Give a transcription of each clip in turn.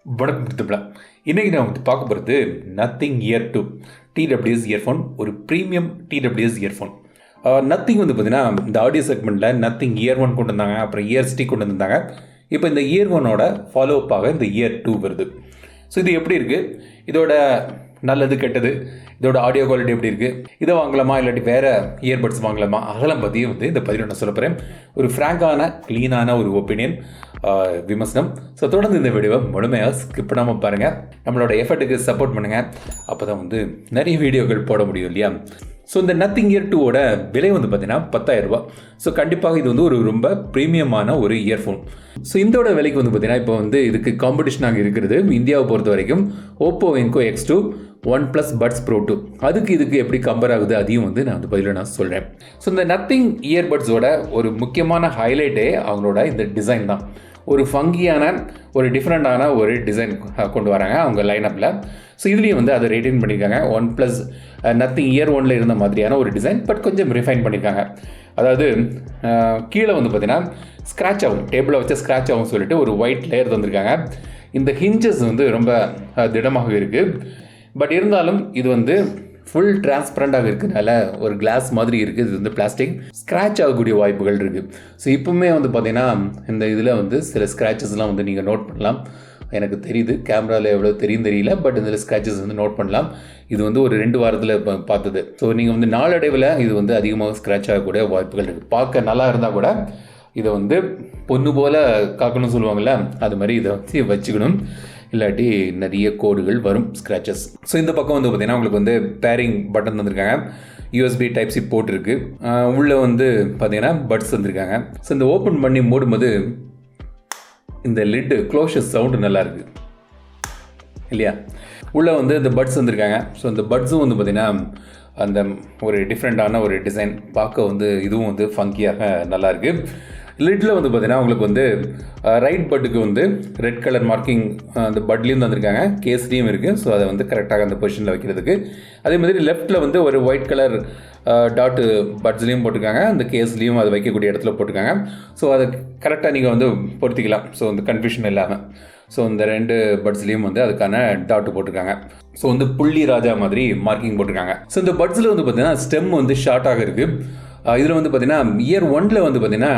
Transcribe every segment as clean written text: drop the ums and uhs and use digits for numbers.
வணக்கம் திருத்தப்படா. இன்றைக்கி நான் வந்து பார்க்க போகிறது நத்திங் இயர் 2 TWS இயர்ஃபோன். ஒரு ப்ரீமியம் TWS இயர்ஃபோன். நத்திங் வந்து பார்த்திங்கன்னா இந்த ஆடியோ செக்மெண்ட்டில் நத்திங் இயர் 1 கொண்டு வந்தாங்க, அப்புறம் இயர் ஸ்டிக் கொண்டு வந்தாங்க. இப்போ இந்த இயர் 1ஓட ஃபாலோஅப்பாக இந்த இயர் 2 வருது. ஸோ இது எப்படி இருக்குது, இதோட நல்லது கெட்டது, இதோட ஆடியோ குவாலிட்டி எப்படி இருக்குது, இதை வாங்கலாமா இல்லாட்டி வேறு இயர்பட்ஸ் வாங்கலாமா, அதெல்லாம் பற்றியும் வந்து இந்த பதிவில் நான் சொல்ல போகிறேன். ஒரு ஃப்ராங்கான க்ளீனான ஒரு ஒப்பீனியன், விமர்சனம். ஸோ தொடர்ந்து இந்த வீடியோவை முழுமையாக ஸ்கிப் பண்ணாமல் பாருங்கள். நம்மளோட எஃபர்ட்டுக்கு சப்போர்ட் பண்ணுங்கள். அப்போ தான் வந்து நிறைய வீடியோக்கள் போட முடியும் இல்லையா. ஸோ இந்த நத்திங் இயர் 2ஓட விலை வந்து பார்த்தீங்கன்னா 10,000 ரூபா. ஸோ கண்டிப்பாக இது வந்து ஒரு ரொம்ப ப்ரீமியமான ஒரு இயர்ஃபோன். ஸோ இதோட விலைக்கு வந்து பார்த்தீங்கன்னா இப்போ வந்து இதுக்கு காம்படிஷனாக இருக்கிறது இந்தியாவை பொறுத்த வரைக்கும் ஓப்போ என்கோ X2, OnePlus Buds Pro 2. அதுக்கு இதுக்கு எப்படி கம்பேர் ஆகுது அதையும் வந்து நான் வந்து பதில் நான் சொல்கிறேன். ஸோ இந்த நத்திங் இயர்பட்ஸோட ஒரு முக்கியமான ஹைலைட்டே அவங்களோட இந்த டிசைன் தான். ஒரு ஃபங்கியான ஒரு டிஃப்ரெண்ட்டான ஒரு டிசைன் கொண்டு வராங்க அவங்க லைனப்பில். ஸோ இதுலேயும் வந்து அதை ரெய்டைன் பண்ணியிருக்காங்க. OnePlus நத்திங் இயர் 1ல் இருந்த மாதிரியான ஒரு டிசைன், பட் கொஞ்சம் ரிஃபைன் பண்ணியிருக்காங்க. அதாவது கீழே வந்து பார்த்தீங்கன்னா ஸ்க்ராட்ச் ஆகும், டேபிளை வச்சு ஸ்க்ராட்ச் ஆகும் சொல்லிட்டு ஒரு ஒயிட் லேயர் தந்திருக்காங்க. இந்த ஹிஞ்சஸ் வந்து ரொம்ப திடமாக இருக்குது. பட் இருந்தாலும் இது வந்து ஃபுல் டிரான்ஸ்பரண்டாக இருக்கிறதுனால ஒரு கிளாஸ் மாதிரி இருக்குது. இது வந்து பிளாஸ்டிக், ஸ்க்ராட்ச் ஆகக்கூடிய வாய்ப்புகள் இருக்குது. ஸோ இப்போவுமே வந்து பார்த்தீங்கன்னா இந்த இதில் வந்து சில ஸ்க்ராச்சஸ்லாம் வந்து நீங்கள் நோட் பண்ணலாம். எனக்கு தெரியுது, கேமராவில் எவ்வளோ தெரியும் தெரியல, பட் இதில் ஸ்க்ராச்சஸ் வந்து நோட் பண்ணலாம். இது வந்து ஒரு 2 வாரத்தில் பார்த்தது. ஸோ நீங்கள் வந்து நாளடைவில் இது வந்து அதிகமாக ஸ்க்ராட்ச் ஆகக்கூடிய வாய்ப்புகள் இருக்குது. பார்க்க நல்லா இருந்தால் கூட இதை வந்து பொண்ணு போல் காக்கணும்னு சொல்லுவாங்கள்ல, அது மாதிரி இதை வந்து வச்சுக்கணும், இல்லாட்டி நிறைய கோடுகள் வரும், ஸ்க்ராச்சஸ். ஸோ இந்த பக்கம் வந்து பார்த்திங்கன்னா உங்களுக்கு வந்து பேரிங் பட்டன் தந்திருக்காங்க. USB Type-C போர்ட் இருக்குது. உள்ளே வந்து பார்த்திங்கன்னா பட்ஸ் தந்திருக்காங்க. ஸோ இந்த ஓப்பன் பண்ணி மூடும்போது இந்த லிட்டு க்ளோஷர் சவுண்டு நல்லாயிருக்கு இல்லையா. உள்ளே வந்து இந்த பட்ஸ் வந்திருக்காங்க. ஸோ இந்த பட்ஸும் வந்து பார்த்திங்கன்னா அந்த ஒரு டிஃப்ரெண்ட்டான ஒரு டிசைன், பார்க்க வந்து இதுவும் வந்து ஃபங்கியாக நல்லாயிருக்கு. லிட்டில் வந்து பார்த்தீங்கன்னா உங்களுக்கு வந்து ரைட் பட்டுக்கு வந்து ரெட் கலர் மார்க்கிங் அந்த பட்லேயும் தந்திருக்காங்க, கேஸ்லேயும் இருக்குது. ஸோ அதை வந்து கரெக்டாக அந்த பொசிஷனில் வைக்கிறதுக்கு. அதே மாதிரி லெஃப்ட்டில் வந்து ஒரு ஒயிட் கலர் டாட்டு பட்ஸ்லேயும் போட்டிருக்காங்க, அந்த கேஸ்லேயும் அதை வைக்கக்கூடிய இடத்துல போட்டிருக்காங்க. ஸோ அதை கரெக்டாக நீங்கள் வந்து பொருத்திக்கலாம், ஸோ அந்த கன்ஃபியூஷன் இல்லாமல். ஸோ இந்த 2 பட்ஸ்லேயும் வந்து அதுக்கான டாட்டு போட்டிருக்காங்க. ஸோ வந்து புள்ளி ராஜா மாதிரி மார்க்கிங் போட்டிருக்காங்க. ஸோ இந்த பட்ஸில் வந்து பார்த்தீங்கன்னா ஸ்டெம் வந்து ஷார்ட்டாக இருக்குது. இதில் வந்து பார்த்தீங்கன்னா இயர் 1ல் வந்து பார்த்தீங்கன்னா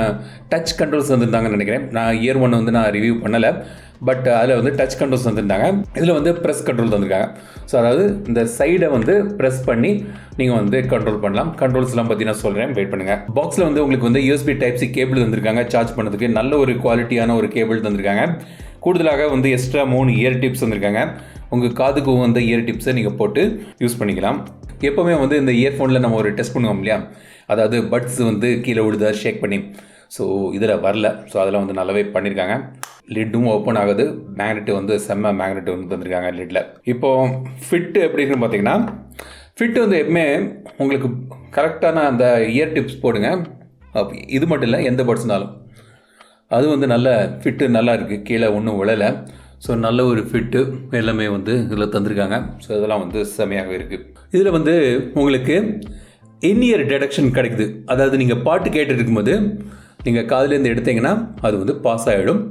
டச் கண்ட்ரோல்ஸ் வந்துருந்தாங்கன்னு நினைக்கிறேன். நான் இயர் 1 வந்து நான் ரிவ்யூ பண்ணலை, பட் அதில் வந்து டச் கண்ட்ரோல்ஸ் வந்துருந்தாங்க. இதில் வந்து ப்ரெஸ் கண்ட்ரோல் தந்திருக்காங்க. ஸோ அதாவது இந்த சைடை வந்து ப்ரெஸ் பண்ணி நீங்கள் வந்து கண்ட்ரோல் பண்ணலாம். கண்ட்ரோல்ஸ்லாம் பற்றி நான் சொல்கிறேன், வெயிட் பண்ணுங்கள். பாக்ஸில் வந்து உங்களுக்கு வந்து USB Type-C கேபிள் தந்திருக்காங்க சார்ஜ் பண்ணுறதுக்கு. நல்ல ஒரு குவாலிட்டியான ஒரு கேபிள் தந்திருக்காங்க. கூடுதலாக வந்து எக்ஸ்ட்ரா 3 இயர் டிப்ஸ் வந்திருக்காங்க. உங்கள் காதுக்கு வந்து இயர் டிப்ஸை நீங்கள் போட்டு யூஸ் பண்ணிக்கலாம். எப்போவுமே வந்து இந்த இயர்ஃபோனில் நம்ம ஒரு டெஸ்ட் பண்ணுவோம் இல்லையா, அதாவது பட்ஸ் வந்து கீழே விழுதா ஷேக் பண்ணி. ஸோ இதில் வரல. ஸோ அதெல்லாம் வந்து நல்லாவே பண்ணியிருக்காங்க. லிட்டும் ஓப்பன் ஆகுது. மேக்னெட்டு வந்து செம்ம மேக்னெட்டு வந்து தந்திருக்காங்க லிட்டில். இப்போது ஃபிட்டு எப்படின்னு பார்த்தீங்கன்னா, ஃபிட்டு வந்து எப்பவுமே உங்களுக்கு கரெக்டான அந்த இயர் டிப்ஸ் போடுங்க. இது மட்டும் இல்லை, எந்த பட்ஸ்னாலும் அது வந்து நல்ல ஃபிட்டு நல்லா இருக்குது, கீழே ஒன்றும் விழலை. ஸோ நல்ல ஒரு ஃபிட்டு எல்லாமே வந்து இதில் தந்திருக்காங்க. ஸோ இதெல்லாம் வந்து செமையாக இருக்குது. இதில் வந்து உங்களுக்கு இன்இயர் டிடெக்ஷன் கிடைக்குது. அதாவது நீங்கள் பாட்டு கேட்டு இருக்கும்போது நீங்கள் காதுலேருந்து எடுத்தீங்கன்னா அது வந்து பாஸ் ஆகிடும்,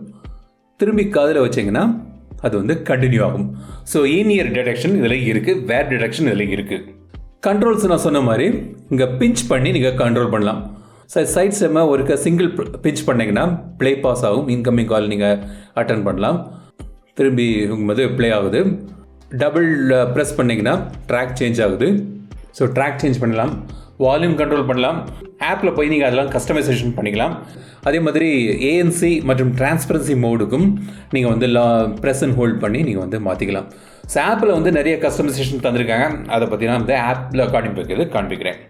திரும்பி காதில் வச்சிங்கன்னா அது வந்து கண்டினியூ ஆகும். ஸோ இன்இயர் டிடெக்ஷன் இதில் இருக்குது, வேர் டிடெக்ஷன் இதில் இருக்குது. கண்ட்ரோல்ஸ் நான் சொன்ன மாதிரி இங்கே பிஞ்ச் பண்ணி நீங்கள் கண்ட்ரோல் பண்ணலாம். சைட் செம்ம ஒரு சிங்கிள் பிஞ்ச் பண்ணிங்கன்னா ப்ளே பாஸ் ஆகும், இன்கமிங் கால் நீங்கள் அட்டன் பண்ணலாம், திரும்பி உங்கும்போது ப்ளே ஆகுது. டபுள் ப்ரெஸ் பண்ணிங்கன்னா ட்ராக் சேஞ்ச் ஆகுது. ஸோ ட்ராக் சேஞ்ச் பண்ணலாம், வால்யூம் கண்ட்ரோல் பண்ணலாம். ஆப்பில் போய் நீங்கள் அதெல்லாம் கஸ்டமைசேஷன் பண்ணிக்கலாம். அதே மாதிரி ANC மற்றும் டிரான்ஸ்பரன்சி மோடுக்கும் நீங்கள் வந்து ப்ரெஸ் அண்ட் ஹோல்ட் பண்ணி நீங்கள் வந்து மாற்றிக்கலாம். ஸோ ஆப்பில் வந்து நிறைய கஸ்டமைசேஷன் தந்திருக்காங்க. அதை பற்றி நான் வந்து ஆப்பில் காண்பிக்கிறேன்.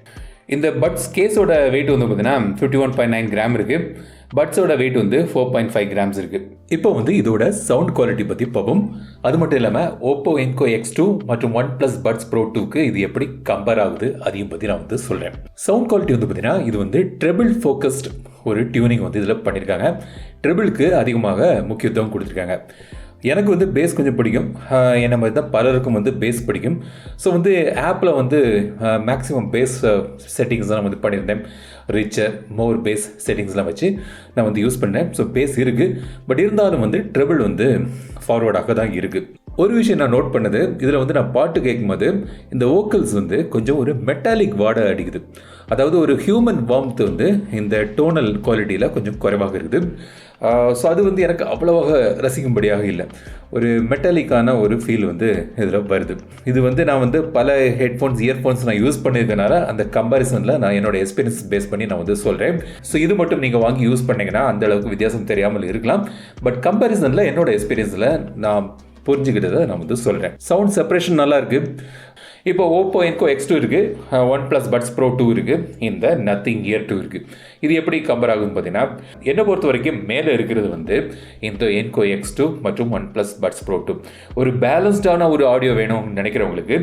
இந்த பட்ஸ் கேஸோட வெயிட் வந்து பார்த்தீங்கன்னா 51.9 கிராம் இருக்குது. பட்ஸோட வெயிட் வந்து 4.5 கிராம்ஸ் இருக்குது. இப்போ வந்து இதோட சவுண்ட் குவாலிட்டி பற்றி பார்ப்போம். அது மட்டும் இல்லாமல் ஓப்போ என்கோ X2 மற்றும் OnePlus Buds Pro 2க்கு இது எப்படி கம்பேர் ஆகுது அதையும் பற்றி நான் வந்து சொல்கிறேன். சவுண்ட் குவாலிட்டி வந்து பார்த்தீங்கன்னா இது வந்து ட்ரிபிள் ஃபோக்கஸ்ட் ஒரு டியூனிங் வந்து இதில் பண்ணியிருக்காங்க. ட்ரிபிளுக்கு அதிகமாக முக்கியத்துவம் கொடுத்துருக்காங்க. எனக்கு வந்து பேஸ் கொஞ்சம் பிடிக்கும். என்ன மாதிரி தான் பலருக்கும் வந்து பேஸ் பிடிக்கும். ஸோ வந்து ஆப்பில் வந்து மேக்ஸிமம் பேஸ் செட்டிங்ஸ் தான் நான் வந்து பண்ணியிருந்தேன். ரிச்சர், மோர் பேஸ் செட்டிங்ஸ்லாம் வச்சு நான் வந்து யூஸ் பண்ணேன். ஸோ பேஸ் இருக்குது, பட் இருந்தாலும் வந்து ட்ரிபிள் வந்து ஃபார்வர்டாக தான் இருக்குது. ஒரு விஷயம் நான் நோட் பண்ணது, இதில் வந்து நான் பாட்டு கேட்கும்போது இந்த வோக்கல்ஸ் வந்து கொஞ்சம் ஒரு மெட்டாலிக் வாடை அடிக்குது. அதாவது ஒரு ஹியூமன் வார்ம்த் வந்து இந்த டோனல் குவாலிட்டியில் கொஞ்சம் குறைவாக இருக்குது. ஸோ அது வந்து எனக்கு அவ்வளவாக ரசிக்கும்படியாக இல்லை. ஒரு மெட்டாலிக்கான ஒரு ஃபீல் வந்து இதில் வருது. இது வந்து நான் வந்து பல ஹெட்ஃபோன்ஸ், இயர்ஃபோன்ஸ் நான் யூஸ் பண்ணியிருக்கனால அந்த கம்பேரிசனில் நான் என்னோட எக்ஸ்பீரியன்ஸ் பேஸ் பண்ணி நான் வந்து சொல்கிறேன். ஸோ இது மட்டும் நீங்கள் வாங்கி யூஸ் பண்ணிங்கன்னா அந்த அளவுக்கு வித்தியாசம் தெரியாமல் இருக்கலாம். பட் கம்பேரிசனில் என்னோட எக்ஸ்பீரியன்ஸில் நான் புரிஞ்சுக்கிட்டதை நான் வந்து சொல்கிறேன். சவுண்ட் செப்பரேஷன் நல்லா இருக்குது. இப்போ ஓப்போ என்கோ X2 இருக்குது, OnePlus Buds Pro 2 இருக்குது, இந்த நத்திங் இயர் 2 இருக்குது. இது எப்படி கம்பேர் ஆகுதுன்னு பார்த்தீங்கன்னா, என்னை பொறுத்த வரைக்கும் மேலே இருக்கிறது வந்து இந்த என்கோ X2 மற்றும் OnePlus Buds Pro 2. ஒரு பேலன்ஸ்டான ஒரு ஆடியோ வேணும்னு நினைக்கிறவங்களுக்கு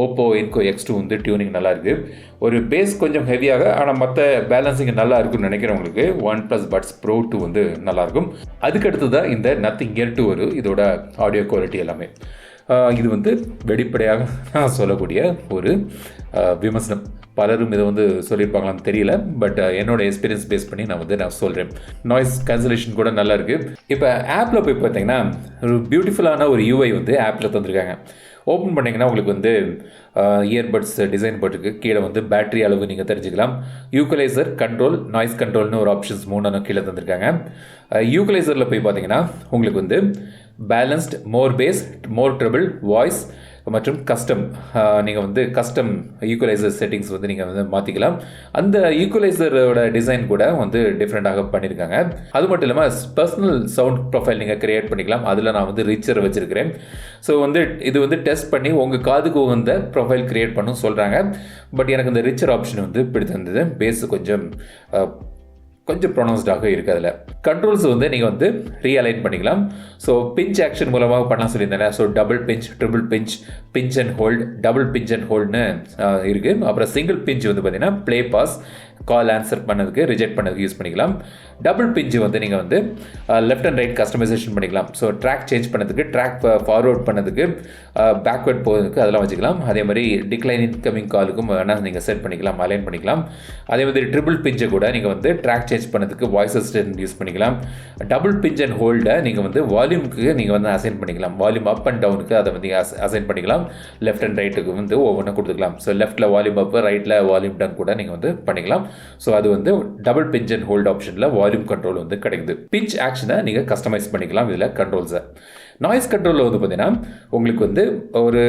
ஓப்போ என்கோ X2 வந்து டியூனிங் நல்லா இருக்குது. ஒரு பேஸ் கொஞ்சம் ஹெவியாக ஆனால் மற்ற பேலன்சிங் நல்லா இருக்குன்னு நினைக்கிறவங்களுக்கு OnePlus Buds Pro 2 வந்து நல்லாயிருக்கும். அதுக்கடுத்து தான் இந்த நத்திங் இயர் 2 வரும். இதோட ஆடியோ குவாலிட்டி எல்லாமே இது வந்து வெளிப்படையாக நான் சொல்லக்கூடிய ஒரு விமர்சனம். பலரும் இதை வந்து சொல்லியிருப்பாங்களான்னு தெரியல, பட் என்னோட எக்ஸ்பீரியன்ஸ் பேஸ் பண்ணி நான் சொல்கிறேன். நாய்ஸ் கேன்சலேஷன் கூட நல்லா இருக்குது. இப்போ ஆப்பில் போய் பார்த்தீங்கன்னா ஒரு பியூட்டிஃபுல்லான ஒரு யூஐ வந்து ஆப்பில் தந்திருக்காங்க. ஓப்பன் பண்ணிங்கன்னா உங்களுக்கு வந்து இயர்பட்ஸ் டிசைன் போட்டுருக்கு. கீழே வந்து பேட்டரி அளவு நீங்கள் தெரிஞ்சுக்கலாம். ஈக்குவலைசர், கண்ட்ரோல், நாய்ஸ் கண்ட்ரோல்னு ஒரு ஆப்ஷன்ஸ் 3 கீழே தந்திருக்காங்க. ஈக்குவலைசரில் போய் பார்த்தீங்கன்னா உங்களுக்கு வந்து பேலன்ஸ்ட், மோர் பேஸ், மோர் ட்ரிபிள், வாய்ஸ் மற்றும் கஸ்டம், நீங்கள் வந்து கஸ்டம் ஈக்குவலைசர் செட்டிங்ஸ் வந்து நீங்கள் வந்து மாற்றிக்கலாம். அந்த ஈக்குவலைசரோட டிசைன் கூட வந்து டிஃப்ரெண்ட்டாக பண்ணியிருக்காங்க. அது மட்டும் இல்லாமல் பர்சனல் சவுண்ட் ப்ரொஃபைல் நீங்கள் க்ரியேட் பண்ணிக்கலாம். அதில் நான் வந்து ரிச்சர் வச்சுருக்கிறேன். ஸோ வந்து இது வந்து டெஸ்ட் பண்ணி உங்கள் காதுக்கு உகந்த ப்ரொஃபைல் க்ரியேட் பண்ணணும்னு சொல்கிறாங்க. பட் எனக்கு இந்த ரிச்சர் ஆப்ஷன் வந்து பிடித்திருந்தது. பேஸு கொஞ்சம் ப்ரொனவுன்ஸ்டாக இருக்குது. அதில் கண்ட்ரோல்ஸ் வந்து நீங்கள் வந்து ரீஅலைன் பண்ணிக்கலாம். ஸோ பிஞ்ச் ஆக்ஷன் மூலமாக பண்ணலாம் சொல்லியிருந்தேன். So double pinch, triple pinch, pinch and hold, double pinch and ஹோல்டுன்னு இருக்குது. அப்புறம் சிங்கிள் பிஞ்ச் வந்து பார்த்தீங்கன்னா ப்ளே பாஸ், கால் ஆன்சர் பண்ணதுக்கு, ரிஜெக்ட் பண்ணதுக்கு யூஸ் பண்ணிக்கலாம். டபுள் பிஞ்சு வந்து நீங்கள் வந்து லெஃப்ட் அண்ட் ரைட் கஸ்டமைசேஷன் பண்ணிக்கலாம். ஸோ ட்ராக் சேஞ்ச் பண்ணதுக்கு, ட்ராக் ஃபார்வர்ட் பண்ணதுக்கு, பேக்வேர்ட் போகிறதுக்கு அதெல்லாம் வச்சுக்கலாம். அதே மாதிரி டிக்ளைன் இன்கமிங் காலுக்கும் வேணால் நீங்கள் செட் பண்ணிக்கலாம், அலைன் பண்ணிக்கலாம். அதே மாதிரி ட்ரிபிள் பிஞ்சை கூட நீங்கள் வந்து ட்ராக் சேஞ்ச் பண்ணதுக்கு வாய்ஸ் அசிஸ்டன்ட் யூஸ் பண்ணிக்கலாம். டபுள் பிஞ்ச் அண்ட் ஹோல்டை நீங்கள் வந்து வால்யூமுக்கு நீங்கள் வந்து அசைன் பண்ணிக்கலாம். வால்யூம் அப் அண்ட் டவுனுக்கு அதை வந்து அசைன் பண்ணிக்கலாம். லெஃப்ட் அண்ட் ரைட்டுக்கு வந்து ஒவ்வொன்றும் கொடுத்துக்கலாம். ஸோ லெஃப்ட்டில் வால்யூம் அப், ரைட்டில் வால்யூம் டவுன் கூட நீங்கள் வந்து பண்ணிக்கலாம். ஸோ அது வந்து டபுள் பிஞ்ச் அண்ட் ஹோல்ட் ஆப்ஷனில் வால்யூம் கண்ட்ரோல் வந்து கிடைக்குது. பிஞ்ச் ஆக்ஷனை நீங்கள் கஸ்டமைஸ் பண்ணிக்கலாம் இதில் கண்ட்ரோல்ஸை. நாய்ஸ் கண்ட்ரோலில் வந்து பார்த்தீங்கன்னா உங்களுக்கு வந்து ஒரு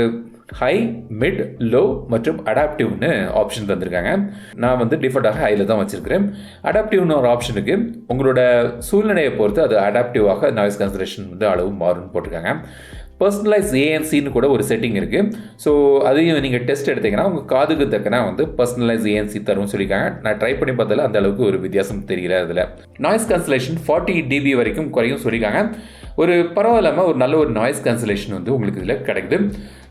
ஹை, மிட், லோ மற்றும் அடாப்டிவ்னு ஆப்ஷன் தந்திருக்காங்க. நான் வந்து டிஃபால்ட்டாக ஹையில் தான் வச்சுருக்கிறேன். அடாப்டிவ்னு ஒரு ஆப்ஷனுக்கு உங்களோட சூழ்நிலையை பொறுத்து அது அடாப்டிவாக நாய்ஸ் கேன்சலேஷன் வந்து அளவு மாறும்னு போட்டிருக்காங்க. பர்சனலைஸ் ஏஎன்சின்னு கூட ஒரு செட்டிங் இருக்குது. ஸோ அதையும் நீங்கள் டெஸ்ட் எடுத்தீங்கன்னா உங்கள் காதுக்கு தக்கனா வந்து பர்சனலைஸ் ஏஎன்சி தரும்னு சொல்லியிருக்காங்க. நான் ட்ரை பண்ணி பார்த்தால அந்த அளவுக்கு ஒரு வித்தியாசம் தெரியல. அதில் நாய்ஸ் கேன்சலேஷன் 40 dB வரைக்கும் குறையும் சொல்லியிருக்காங்க. ஒரு பரவாயில்லாமல் ஒரு நல்ல ஒரு நாய்ஸ் கேன்சலேஷன் வந்து உங்களுக்கு இதில் கிடைக்குது.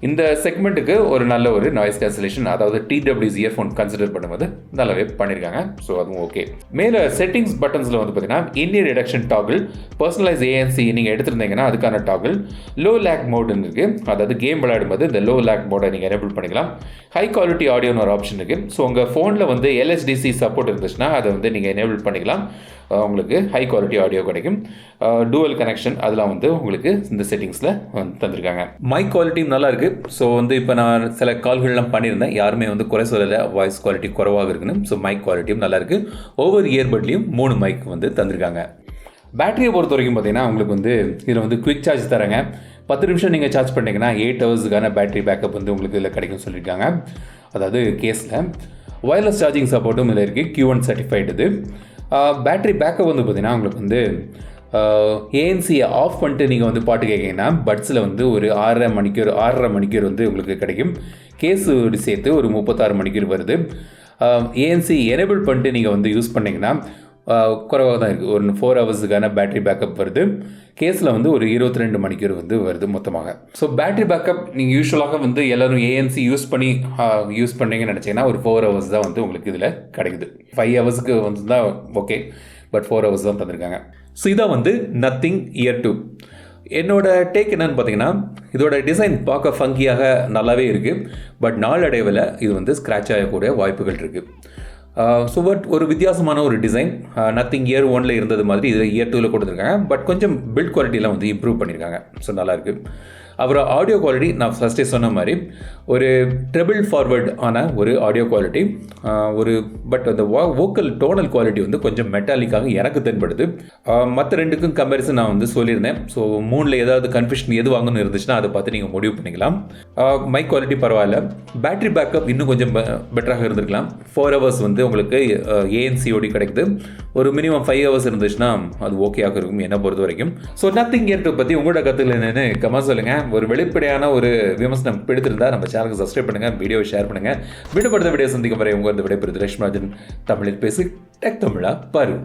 இந்த செக்மெண்ட்டுக்கு ஒரு நல்ல ஒரு நாய்ஸ் கேன்சலேஷன், அதாவது TWS இயர்ஃபோன் கன்சிடர் பண்ணும்போது நல்லாவே பண்ணியிருக்காங்க. ஸோ அதுவும் ஓகே. மேலே செட்டிங்ஸ் பட்டன்ஸில் வந்து பார்த்தீங்கன்னா in-ear reduction toggle, personalise ANC நீங்கள் எடுத்திருந்தீங்கன்னா அதுக்கான டாகிள், லோ லேக் மோடுன்னு இருக்குது. அதாவது கேம் விளையாடும்போது இந்த லோ லேக் மோடை நீங்கள் எனேபிள் பண்ணிக்கலாம். ஹை குவாலிட்டி ஆடியோன்னு ஒரு ஆப்ஷன் இருக்குது. ஸோ உங்கள் ஃபோனில் வந்து LSDC சப்போர்ட் இருந்துச்சுன்னா அதை வந்து நீங்கள் எனேபிள் பண்ணிக்கலாம். உங்களுக்கு ஹை குவாலிட்டி ஆடியோ கிடைக்கும். டூவல் கனெக்ஷன் அதெல்லாம் வந்து உங்களுக்கு இந்த செட்டிங்ஸில் தந்திருக்காங்க. மைக் குவாலிட்டியும் நல்லா இருக்குது. ஸோ வந்து இப்போ நான் சில கால்கள்லாம் பண்ணியிருந்தேன், யாருமே வந்து குறை சொல்லலை வாய்ஸ் குவாலிட்டி குறைவாக இருக்குன்னு. ஸோ மைக் குவாலிட்டியும் நல்லா இருக்குது. ஒவ்வொரு இயர்பட்லேயும் 3 மைக் வந்து தந்திருக்காங்க. பேட்டரியை பொறுத்த வரைக்கும் பார்த்தீங்கன்னா உங்களுக்கு வந்து இதில் வந்து குவிக் சார்ஜ் தராங்க. 10 நிமிஷம் நீங்கள் சார்ஜ் பண்ணிங்கன்னா 8 ஹவர்ஸுக்கான பேட்டரி பேக்கப் வந்து உங்களுக்கு இதில் கிடைக்கும் சொல்லியிருக்காங்க. அதாவது கேஸில் வயர்லெஸ் சார்ஜிங் சப்போர்ட்டும் இதில் இருக்குது. Q1 certified. இது பேட்டரி பேக்கப் வந்து பார்த்தீங்கன்னா உங்களுக்கு வந்து ANC ஆஃப் பண்ணிட்டு நீங்கள் வந்து பாட்டு கேட்குறீங்கன்னா பட்ஸில் வந்து ஒரு 6.5 மணிக்கூர் வந்து உங்களுக்கு கிடைக்கும். கேஸோடு சேர்த்து ஒரு 36 மணிக்கூர் வருது. ANC எனேபிள் பண்ணிட்டு நீங்கள் வந்து யூஸ் பண்ணிங்கன்னா குறைவாக தான் இருக்குது. ஒரு 4 ஹவர்ஸுக்கான பேட்டரி பேக்கப் வருது. கேஸில் வந்து ஒரு 22 மணிக்கூர் வந்து வருது மொத்தமாக. ஸோ பேட்டரி பேக்கப் நீங்கள் யூஸ்வலாக வந்து எல்லோரும் ANC யூஸ் பண்ணீங்கன்னு நினச்சிங்கன்னா ஒரு 4 ஹவர்ஸ் தான் வந்து உங்களுக்கு இதில் கிடைக்குது. 5 ஹவர்ஸுக்கு வந்து தான் ஓகே, பட் 4 ஹவர்ஸ் தான் தந்திருக்காங்க. ஸோ இதான் வந்து நத்திங் இயர் 2. என்னோட டேக் என்னன்னு பார்த்தீங்கன்னா, இதோட டிசைன் பார்க்க ஃபங்கியாக நல்லாவே இருக்குது. பட் நாளடைவில் இது வந்து ஸ்க்ராட்ச் ஆகக்கூடிய வாய்ப்புகள் இருக்குது. ஸோ பட் ஒரு வித்தியாசமான ஒரு டிசைன். நத்திங் இயர் 1ல் இருந்தது மாதிரி இதில் இயர் 2ல் கொடுத்துருக்காங்க. பட் கொஞ்சம் பில்ட் குவாலிட்டிலாம் வந்து இம்ப்ரூவ் பண்ணியிருக்காங்க. ஸோ நல்லாயிருக்கு. அப்புறம் ஆடியோ குவாலிட்டி நான் ஃபஸ்ட்டே சொன்ன மாதிரி ஒரு ட்ரிபிள் ஃபார்வர்ட் ஆன ஒரு ஆடியோ குவாலிட்டி. பட் அந்த வோக்கல் டோனல் குவாலிட்டி வந்து கொஞ்சம் மெட்டாலிக்காக எனக்கு தென்படுது. மற்ற ரெண்டுக்கும் கம்பேரிசன் நான் வந்து சொல்லியிருந்தேன். ஸோ 3ல் ஏதாவது கன்ஃபியூஷன் எது வாங்கணும்னு இருந்துச்சுன்னா அதை பார்த்து நீங்கள் முடிவு பண்ணிக்கலாம். மைக் குவாலிட்டி பரவாயில்ல. பேட்டரி பேக்கப் இன்னும் கொஞ்சம் பெட்டராக இருந்திருக்கலாம். 4 ஹவர்ஸ் வந்து உங்களுக்கு ANC OD கிடைக்குது. ஒரு மினிமம் 5 ஹவர்ஸ் இருந்துச்சுன்னா அது ஓகேயாக இருக்கும் என்னை பொறுத்த வரைக்கும். ஸோ நத்திங் இயர் 2 பற்றி உங்களோட கருத்துக்கள் என்னென்னு கமெண்ட் சொல்லுங்கள். ஒரு வெளிப்படையான ஒரு விமர்சனம் பிடித்திருந்தால் நம்ம சேனலுக்கு சப்ஸ்கிரைப் பண்ணுங்கள், வீடியோவை ஷேர் பண்ணுங்கள். விடுபடுத்த வீடியோ சந்திக்கும் வரை உங்கள் விடைபெறுது ரேஷ்மராஜன். தமிழில் பேசி டெக் தமிழா பாரு.